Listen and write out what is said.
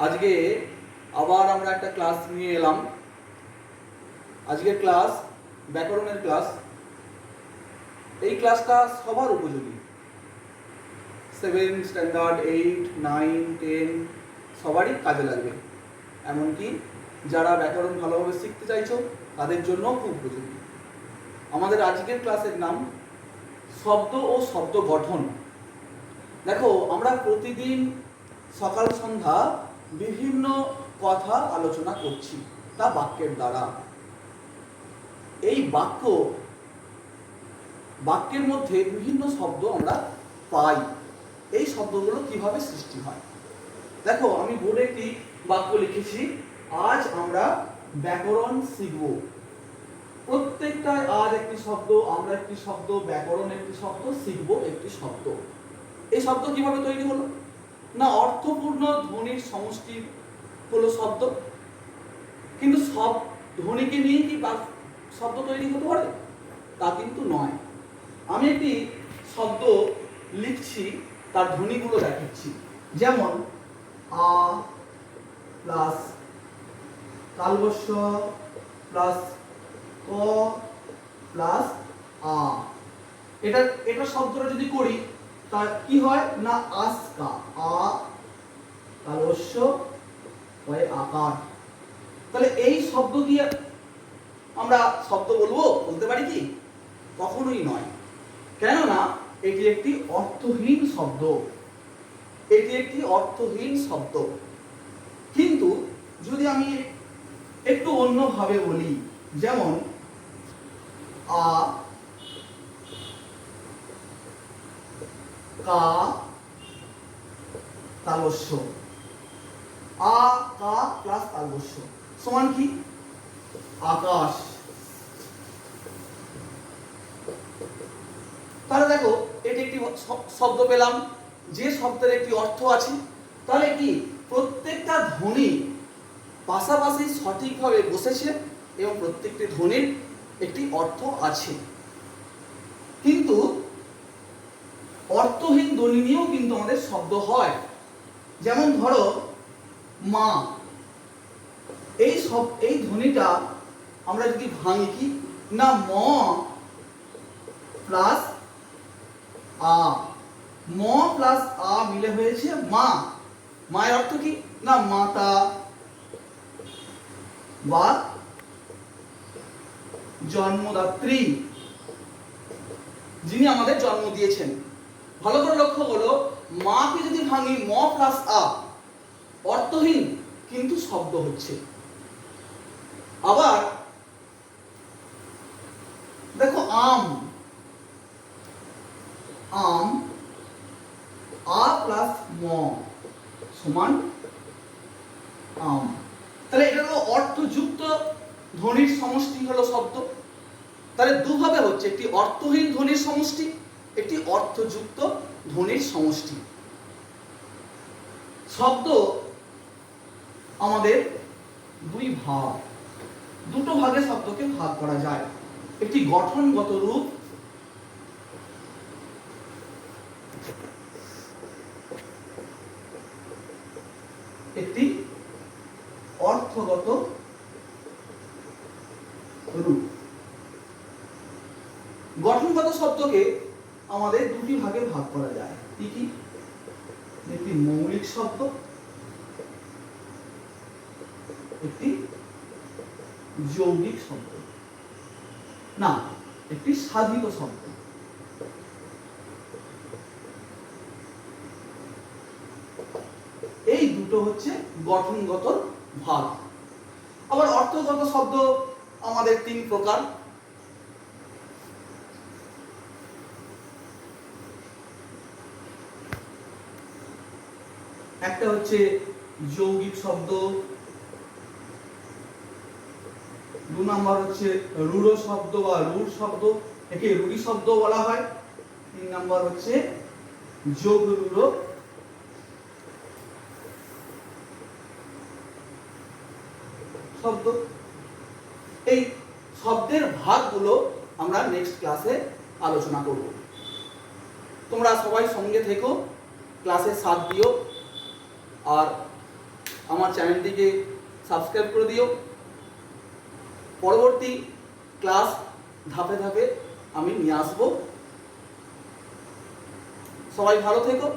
আজকে আবার আমরা একটা ক্লাস নিয়ে এলাম। আজকের ক্লাস ব্যাকরণের ক্লাস। এই ক্লাসটা সবার উপযোগী। 7 স্ট্যান্ডার্ড, 8, 9, 10 সবারই কাজে লাগবে। এমনকি যারা ব্যাকরণ ভালোভাবে শিখতে চাইছো তাদের জন্য খুব উপযোগী। আমাদের আজকের ক্লাসের নাম শব্দ ও শব্দ গঠন। দেখো, আমরা প্রতিদিন সকাল সন্ধ্যা বিভিন্ন কথা আলোচনা করছি, তা বাক্যের দ্বারা। এই বাক্যের মধ্যে বিভিন্ন শব্দ আমরা পাই। এই শব্দগুলো কিভাবে সৃষ্টি হয়? দেখো, আমি বোর্ডে একটি বাক্য লিখেছি, আজ আমরা ব্যাকরণ শিখব। প্রত্যেকটায় আজ একটি শব্দ, আমরা একটি শব্দ, ব্যাকরণ একটি শব্দ, শিখব একটি শব্দ। এই শব্দ কিভাবে তৈরি হলো? না, অর্থপূর্ণ ধ্বনির সমষ্টি হলো শব্দ। কিন্তু সব ধ্বনিকে নিয়ে কি শব্দ তৈরি হতে পারে? তা কিন্তু নয়। আমি একটি শব্দ লিখছি, তার ধ্বনিগুলো দেখাচ্ছি। যেমন আ প্লাস তালবস্য প্লাস ক প্লাস আ। এটা শব্দটা যদি করি তা কি হয়? না, আসকা। আ তালবস্য হয় আকার। তাহলে এই শব্দ দিয়ে আমরা শব্দ বলতে পারি কি? কখনোই নয়। কেননা এটি একটি অর্থহীন শব্দ। এটি একটি অর্থহীন শব্দ। কিন্তু যদি আমি একটু অন্যভাবে বলি, যেমন আ কা তালবস্য, আ কা প্লাস তালবস্য সমান কি? আকাশ। তাহলে দেখো, এটি একটি শব্দ পেলাম, যে শব্দের একটি অর্থ আছে। তাহলে কি প্রত্যেকটা ধ্বনি পাশাপাশি সঠিকভাবে বসেছে এবং প্রত্যেকটি ধ্বনির একটি অর্থ আছে। কিন্তু অর্থহীন ধ্বনি নিয়েও কিন্তু আমাদের শব্দ হয়। যেমন ধরো মা, এই ধ্বনিটা আমরা যদি ভাঙি কি না, ম প্লাস আ, ম প্লাস আ মিলে হয়েছে মা। মায়ের অর্থ কি? না, মাতা বা জন্মদাত্রী, যিনি আমাদের জন্ম দিয়েছেন। ভালো করে লক্ষ্য করো, মাকে যদি ভাঙি ম প্লাস আ, অর্থহীন কিন্তু শব্দ হচ্ছে। আবার দেখো আম, আম আ প্লাস ম সমান আম। তাহলে এটা হলো অর্থযুক্ত ধ্বনির সমষ্টি হলো শব্দ। তাহলে দুভাবে হচ্ছে, একটি অর্থহীন ধ্বনির সমষ্টি, একটি অর্থযুক্ত ধ্বনির সমষ্টি। শব্দ আমাদের দুটো ভাগে শব্দকে ভাগ করা যায়। একটি গঠনগত রূপ, একটি অর্থগত রূপ। গঠনগত শব্দকে আমাদের দুটি ভাগে ভাগ করা যায়। কি কি? একটি মৌলিক শব্দ, একটি যৌগিক শব্দ, না একটি সাধিত শব্দ। এই দুটো হচ্ছে গঠনগত ভাগ। আবার অর্থগত শব্দ আমাদের 3 প্রকার। একটা হচ্ছে যৌগিক শব্দ, 2 নম্বর হচ্ছে রূঢ় শব্দ বা রূঢ় শব্দ, একে রূঢ়ি শব্দ বলা হয়। 3 নম্বর হচ্ছে যোগ রূঢ় শব্দ। এই শব্দের ভাগগুলো আমরা নেক্সট ক্লাসে আলোচনা করব। তোমরা সবাই সঙ্গে থেকো, ক্লাসে সাথ দিও। আর আমার চ্যানেলটিকে সাবস্ক্রাইব করে দিও। পরবর্তী ক্লাস ধাপে ধাপে আমি নিয়ে আসবো। সবাই ভালো থেকো।